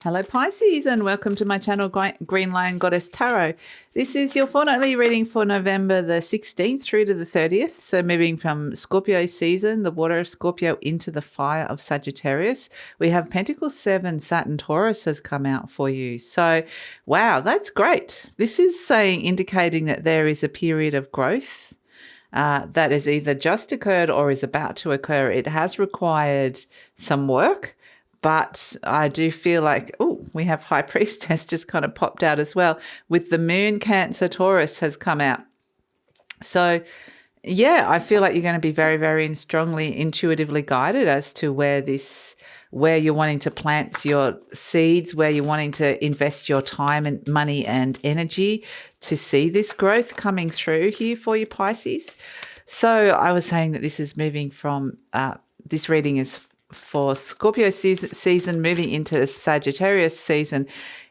Hello Pisces and welcome to my channel GreenLion Goddess Tarot. This is your fortnightly reading for November the 16th through to the 30th. So moving from Scorpio season, the water of Scorpio, into the fire of Sagittarius. We have Pentacles 7, Saturn Taurus has come out for you. So wow, that's great. This is indicating that there is a period of growth that has either just occurred or is about to occur. It has required some work. But I do feel like, oh, we have High Priestess just kind of popped out as well with the Moon Cancer Taurus has come out. So, yeah, I feel like you're going to be very, very strongly intuitively guided as to where you're wanting to plant your seeds, where you're wanting to invest your time and money and energy to see this growth coming through here for you, Pisces. So I was saying that this is moving from, this reading is for Scorpio season moving into Sagittarius season.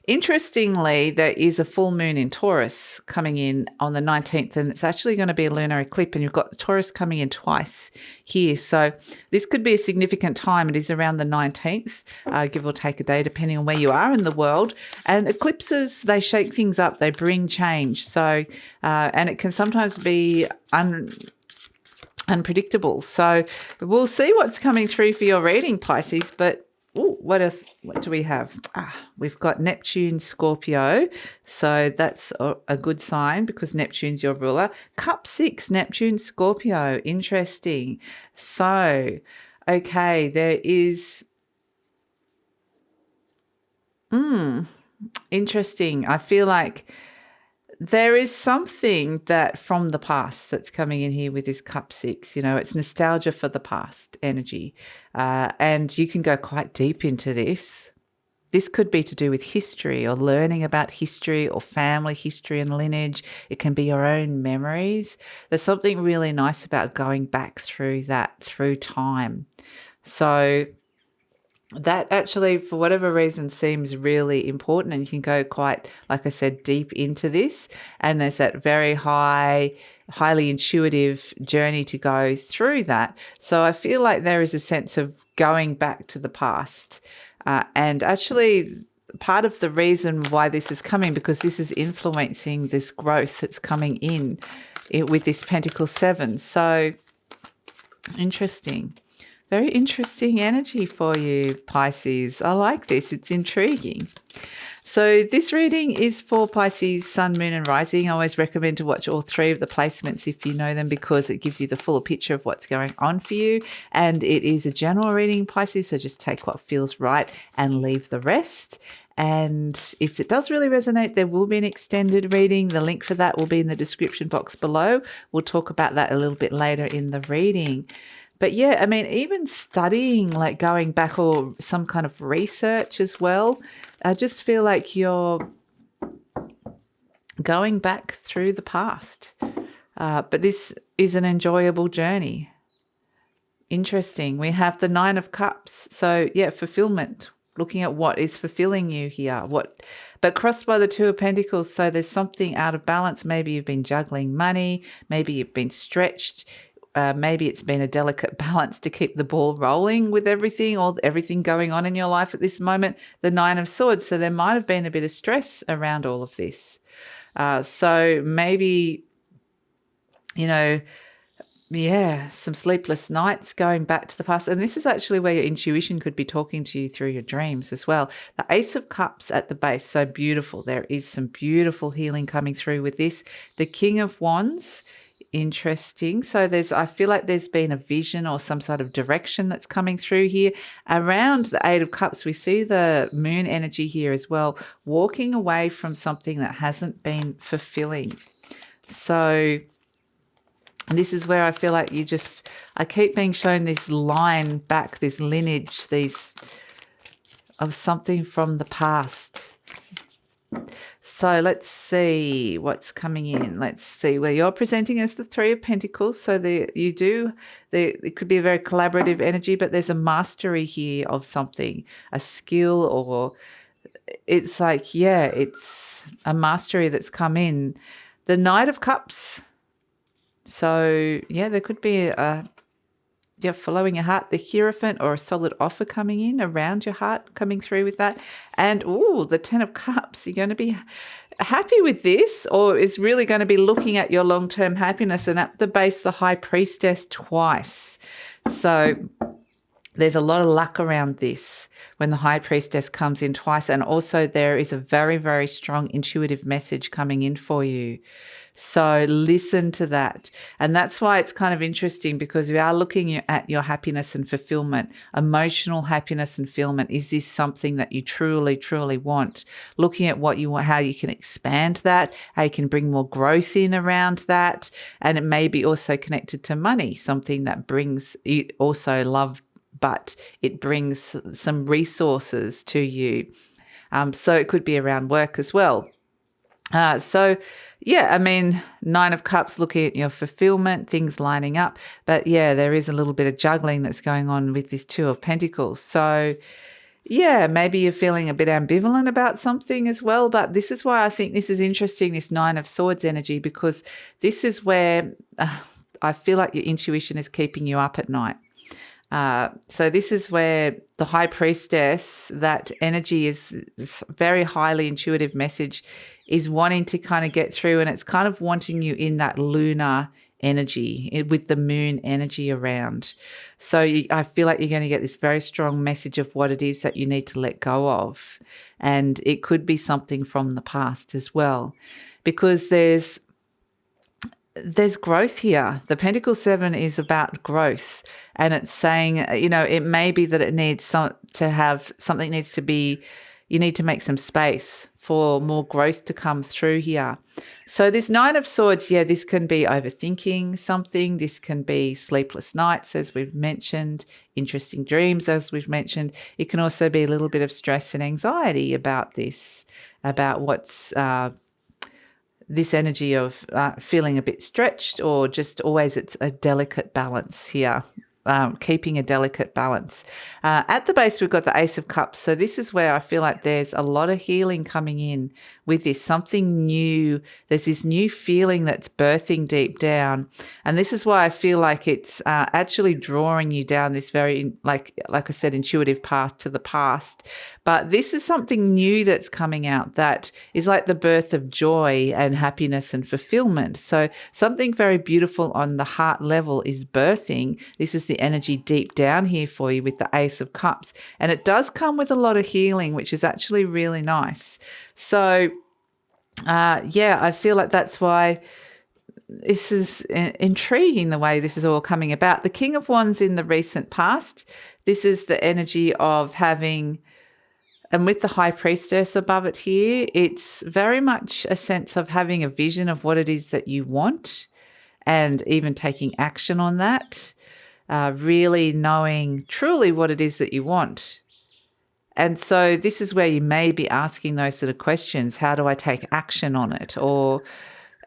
Interestingly, there is a full moon in Taurus coming in on the 19th, and it's actually going to be a lunar eclipse, and you've got the Taurus coming in twice here. So this could be a significant time. It is around the 19th, give or take a day, depending on where you are in the world. And eclipses, they shake things up. They bring change. So, and it can sometimes be unpredictable. So we'll see what's coming through for your reading, Pisces. But what else? What do we have? We've got Neptune, Scorpio. So that's a good sign because Neptune's your ruler. Cup 6, Neptune, Scorpio. Interesting. So, okay, there is... interesting. I feel like there is something that from the past that's coming in here with this Cup 6. You know, it's nostalgia for the past energy. And you can go quite deep into this. This could be to do with history or learning about history or family history and lineage. It can be your own memories. There's something really nice about going back through that through time. So that actually, for whatever reason, seems really important, and you can go quite, like I said, deep into this. And there's that very highly intuitive journey to go through that. So I feel like there is a sense of going back to the past. And actually, part of the reason why this is coming, because this is influencing this growth that's coming in with this Pentacle 7. So interesting. Very interesting energy for you, Pisces. I like this. It's intriguing. So this reading is for Pisces, Sun, Moon and Rising. I always recommend to watch all three of the placements if you know them, because it gives you the full picture of what's going on for you. And it is a general reading, Pisces, so just take what feels right and leave the rest. And if it does really resonate, there will be an extended reading. The link for that will be in the description box below. We'll talk about that a little bit later in the reading. But yeah, I mean, even studying, like going back, or some kind of research as well, I just feel like you're going back through the past. But this is an enjoyable journey. Interesting. We have the 9 of Cups. So yeah, fulfillment, looking at what is fulfilling you here. But crossed by the 2 of Pentacles. So there's something out of balance. Maybe you've been juggling money. Maybe you've been stretched. Maybe it's been a delicate balance to keep the ball rolling with everything, or everything going on in your life at this moment. The 9 of Swords. So there might have been a bit of stress around all of this. So maybe, you know, yeah, some sleepless nights going back to the past. And this is actually where your intuition could be talking to you through your dreams as well. The Ace of Cups at the base. So beautiful. There is some beautiful healing coming through with this. The King of Wands. Interesting. So I feel like there's been a vision or some sort of direction that's coming through here. Around the 8 of Cups, we see the moon energy here as well, walking away from something that hasn't been fulfilling. So this is where I feel like I keep being shown this line back, this lineage, of something from the past. So let's see what's coming in. Let's see where you're presenting as the 3 of Pentacles. So it could be a very collaborative energy, but there's a mastery here of something, a skill, or it's like, yeah, it's a mastery that's come in. The Knight of Cups. So yeah, there could be you're following your heart, the Hierophant or a solid offer coming in around your heart, coming through with that. And, the 10 of Cups, you're going to be happy with this, or is really going to be looking at your long-term happiness. And at the base, the High Priestess twice. So there's a lot of luck around this when the High Priestess comes in twice. And also there is a very, very strong intuitive message coming in for you. So listen to that. And that's why it's kind of interesting, because we are looking at your happiness and fulfillment, emotional happiness and fulfillment. Is this something that you truly, truly want? Looking at what you want, how you can expand that, how you can bring more growth in around that. And it may be also connected to money, something that brings you also love, but it brings some resources to you. So it could be around work as well. Nine of Cups, looking at your fulfillment, things lining up. But yeah, there is a little bit of juggling that's going on with this Two of Pentacles. So yeah, maybe you're feeling a bit ambivalent about something as well. But this is why I think this is interesting, this Nine of Swords energy, because this is where I feel like your intuition is keeping you up at night. So this is where the High Priestess, that energy is this very highly intuitive message, is wanting to kind of get through, and it's kind of wanting you in that lunar energy with the moon energy around. So I feel like you're going to get this very strong message of what it is that you need to let go of. And it could be something from the past as well, because there's growth here. The Pentacle 7 is about growth, and it's saying, it may be that it needs you need to make some space for more growth to come through here. So this Nine of Swords, this can be overthinking something. This can be sleepless nights, as we've mentioned, interesting dreams, as we've mentioned. It can also be a little bit of stress and anxiety about this, about what's this energy of feeling a bit stretched, or just always it's a delicate balance here. Keeping a delicate balance. At the base, we've got the Ace of Cups. So this is where I feel like there's a lot of healing coming in with this, something new. There's this new feeling that's birthing deep down. And this is why I feel like it's actually drawing you down this very, like I said, intuitive path to the past. But this is something new that's coming out that is like the birth of joy and happiness and fulfillment. So something very beautiful on the heart level is birthing. This is the energy deep down here for you with the Ace of Cups. And it does come with a lot of healing, which is actually really nice. So, I feel like that's why this is intriguing, the way this is all coming about. The King of Wands in the recent past, this is the energy of having... And with the High Priestess above it here, it's very much a sense of having a vision of what it is that you want, and even taking action on that, really knowing truly what it is that you want. And so this is where you may be asking those sort of questions. How do I take action on it? Or...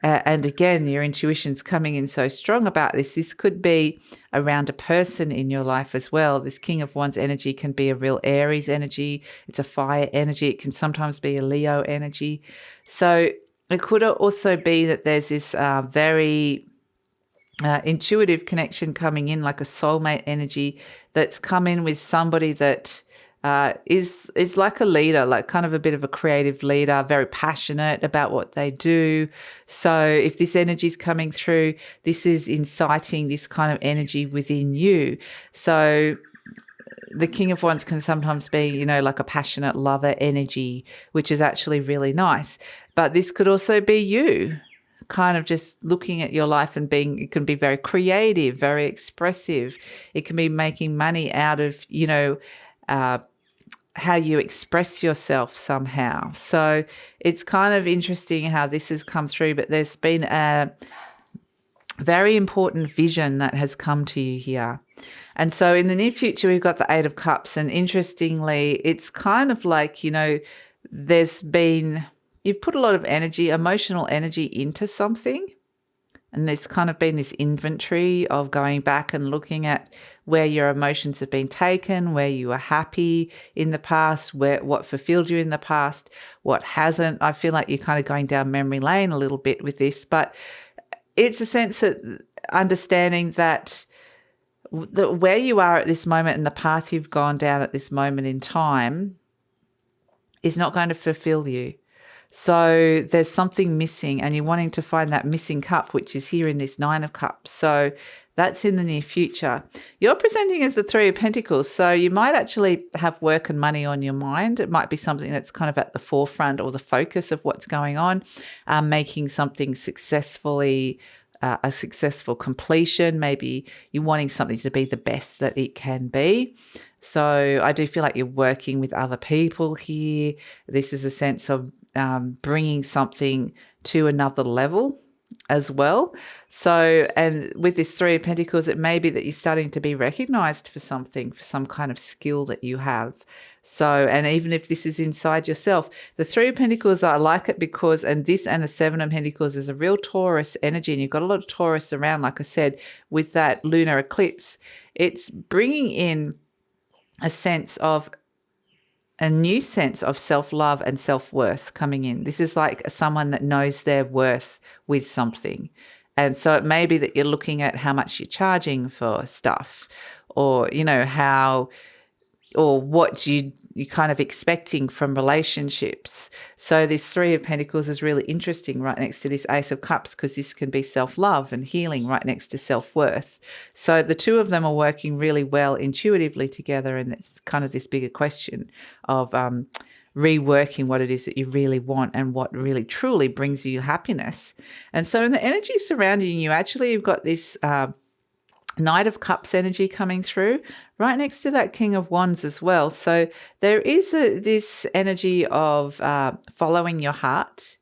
and again, your intuition's coming in so strong about this. This could be around a person in your life as well. This King of Wands energy can be a real Aries energy. It's a fire energy. It can sometimes be a Leo energy. So it could also be that there's this very intuitive connection coming in, like a soulmate energy that's come in with somebody that... is like a leader, like kind of a bit of a creative leader, very passionate about what they do. So if this energy is coming through, this is inciting this kind of energy within you. So the King of Wands can sometimes be, like a passionate lover energy, which is actually really nice. But this could also be you, kind of just looking at your life and it can be very creative, very expressive. It can be making money out of, how you express yourself somehow. So it's kind of interesting how this has come through, but there's been a very important vision that has come to you here. And so in the near future, we've got the Eight of Cups. And interestingly, it's kind of like, you've put a lot of energy, emotional energy into something. And there's kind of been this inventory of going back and looking at where your emotions have been taken, where you were happy in the past, what fulfilled you in the past, what hasn't. I feel like you're kind of going down memory lane a little bit with this, but it's a sense that understanding that where you are at this moment and the path you've gone down at this moment in time is not going to fulfill you. So there's something missing, and you're wanting to find that missing cup, which is here in this Nine of Cups. So that's in the near future. You're presenting as the Three of Pentacles, so you might actually have work and money on your mind. It might be something that's kind of at the forefront or the focus of what's going on, making something successfully, a successful completion. Maybe you're wanting something to be the best that it can be. So I do feel like you're working with other people here. This is a sense of bringing something to another level as well. So, and with this Three of Pentacles, it may be that you're starting to be recognized for something, for some kind of skill that you have. So, and even if this is inside yourself, the Three of Pentacles, I like it because, and this and the Seven of Pentacles is a real Taurus energy, and you've got a lot of Taurus around, like I said, with that lunar eclipse. It's bringing in a new sense of self-love and self-worth coming in. This is like someone that knows their worth with something. And so it may be that you're looking at how much you're charging for stuff, or, you know, how, or what you're kind of expecting from relationships. So this Three of Pentacles is really interesting right next to this Ace of Cups, because this can be self-love and healing right next to self-worth. So the two of them are working really well intuitively together, and it's kind of this bigger question of reworking what it is that you really want and what really truly brings you happiness. And so in the energy surrounding you, actually you've got this Knight of Cups energy coming through right next to that King of Wands as well. So there is this energy of following your heart,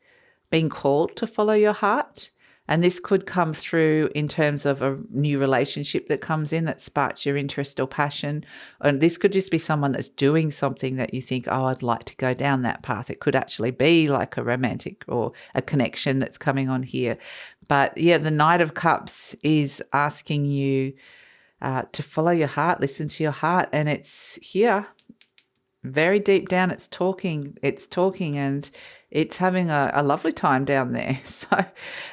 being called to follow your heart. And this could come through in terms of a new relationship that comes in that sparks your interest or passion. And this could just be someone that's doing something that you think, oh, I'd like to go down that path. It could actually be like a romantic or a connection that's coming on here. But yeah, the Knight of Cups is asking you to follow your heart, listen to your heart. And it's here, very deep down, it's talking, and it's having a lovely time down there. So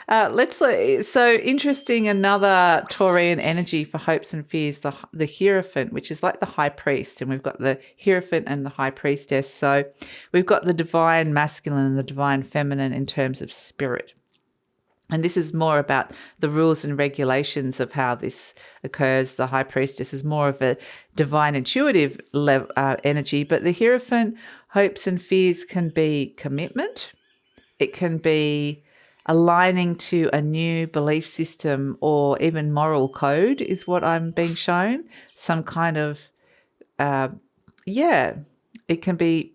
so interesting, another Taurian energy for hopes and fears, the Hierophant, which is like the High Priest. And we've got the Hierophant and the High Priestess. So we've got the divine masculine and the divine feminine in terms of spirit. And this is more about the rules and regulations of how this occurs. The High Priestess is more of a divine intuitive energy, but the Hierophant, hopes and fears, can be commitment. It can be aligning to a new belief system or even moral code is what I'm being shown. Some kind of, it can be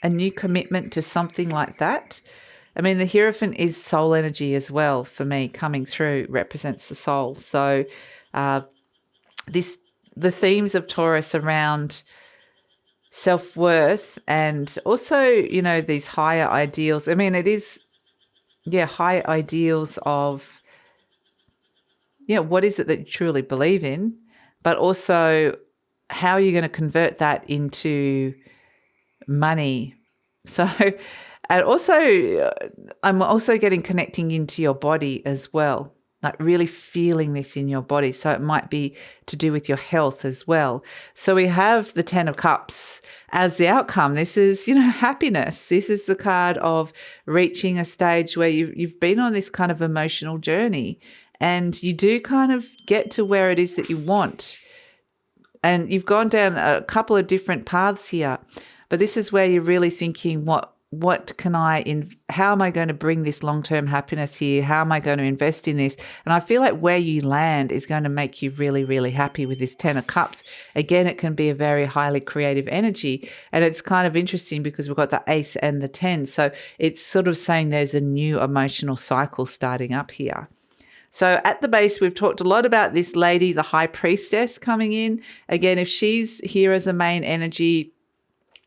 a new commitment to something like that. I mean, the Hierophant is soul energy as well for me, coming through, represents the soul. So the themes of Taurus around self-worth and also, you know, these higher ideals. I mean, it is, higher ideals of, what is it that you truly believe in, but also how are you going to convert that into money? So... And also, I'm also getting connecting into your body as well, like really feeling this in your body. So it might be to do with your health as well. So we have the Ten of Cups as the outcome. This is, happiness. This is the card of reaching a stage where you've been on this kind of emotional journey, and you do kind of get to where it is that you want. And you've gone down a couple of different paths here, but this is where you're really thinking, how am I going to bring this long-term happiness here? How am I going to invest in this? And I feel like where you land is going to make you really, really happy with this Ten of Cups. Again, it can be a very highly creative energy. And it's kind of interesting because we've got the Ace and the 10. So it's sort of saying there's a new emotional cycle starting up here. So at the base, we've talked a lot about this lady, the High Priestess, coming in. Again, if she's here as a main energy,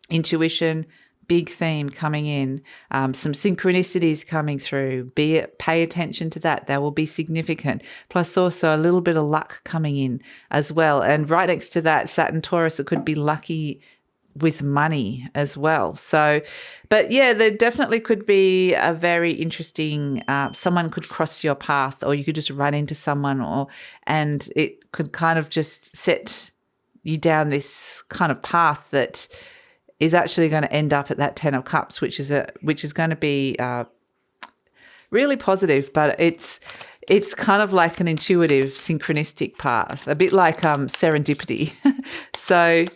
intuition, big theme coming in, some synchronicities coming through, pay attention to that. That will be significant. Plus also a little bit of luck coming in as well. And right next to that, Saturn Taurus, it could be lucky with money as well. So, but yeah, there definitely could be a very interesting, someone could cross your path, or you could just run into someone, and it could kind of just set you down this kind of path that is actually going to end up at that 10 of Cups, which is going to be really positive, but it's kind of like an intuitive, synchronistic path, a bit like serendipity. So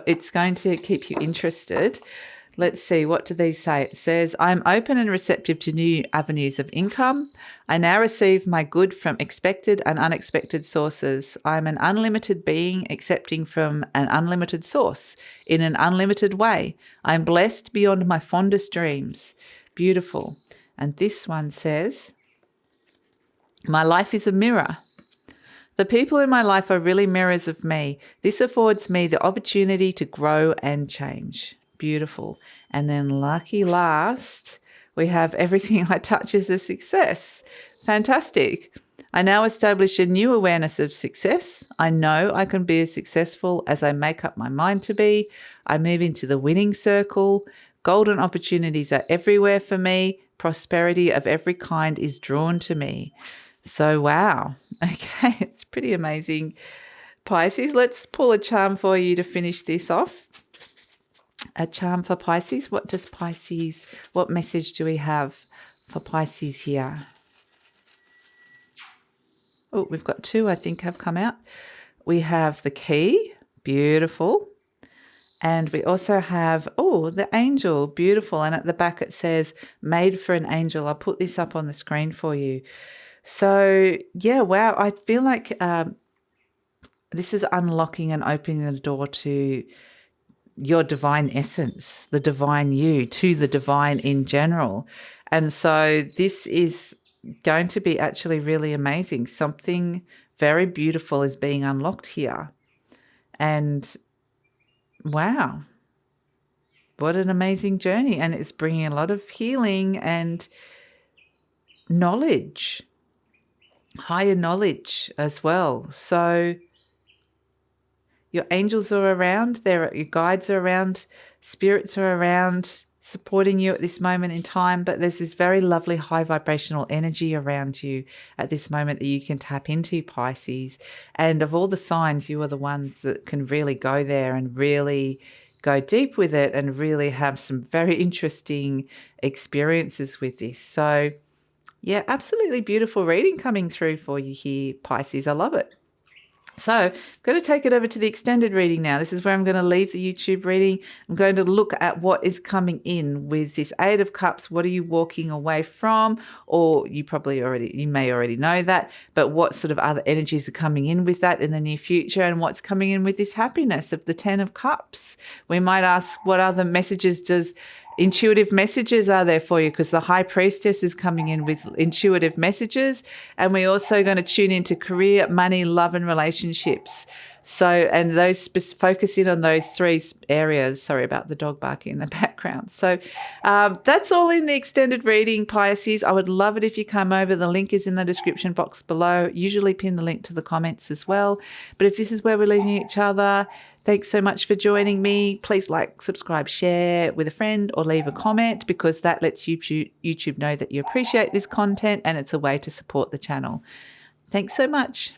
it's going to keep you interested. Let's see, what do these say? It says, I'm open and receptive to new avenues of income. I now receive my good from expected and unexpected sources. I'm an unlimited being accepting from an unlimited source in an unlimited way. I'm blessed beyond my fondest dreams. Beautiful. And this one says, my life is a mirror. The people in my life are really mirrors of me. This affords me the opportunity to grow and change. Beautiful. And then lucky last, we have everything I touch is a success. Fantastic. I now establish a new awareness of success. I know I can be as successful as I make up my mind to be. I move into the winning circle. Golden opportunities are everywhere for me. Prosperity of every kind is drawn to me. So, wow. Okay, it's pretty amazing. Pisces, let's pull a charm for you to finish this off. A charm for Pisces. What message do we have for Pisces here? Oh, we've got two, I think, have come out. We have the key. Beautiful. And we also have, the angel. Beautiful. And at the back it says, made for an angel. I'll put this up on the screen for you. So, yeah, wow. I feel like this is unlocking and opening the door to your divine essence, the divine you, to the divine in general. And so this is going to be actually really amazing. Something very beautiful is being unlocked here. And wow, what an amazing journey. And it's bringing a lot of healing and knowledge, higher knowledge as well. So your angels are around, your guides are around, spirits are around, supporting you at this moment in time, but there's this very lovely high vibrational energy around you at this moment that you can tap into, Pisces. And of all the signs, you are the ones that can really go there and really go deep with it and really have some very interesting experiences with this. So yeah, absolutely beautiful reading coming through for you here, Pisces. I love it. So I'm going to take it over to the extended reading now. This is where I'm going to leave the YouTube reading. I'm going to look at what is coming in with this Eight of Cups. What are you walking away from? Or you may already know that, but what sort of other energies are coming in with that in the near future, and what's coming in with this happiness of the 10 of Cups? We might ask, what other intuitive messages are there for you? Because the High Priestess is coming in with intuitive messages. And we're also going to tune into career, money, love, and relationships. So, and those focus in on those three areas. Sorry about the dog barking in the background. So that's all in the extended reading, Pisces. I would love it if you come over. The link is in the description box below. Usually pin the link to the comments as well. But if this is where we're leaving each other, thanks so much for joining me. Please like, subscribe, share with a friend, or leave a comment, because that lets YouTube know that you appreciate this content, and it's a way to support the channel. Thanks so much.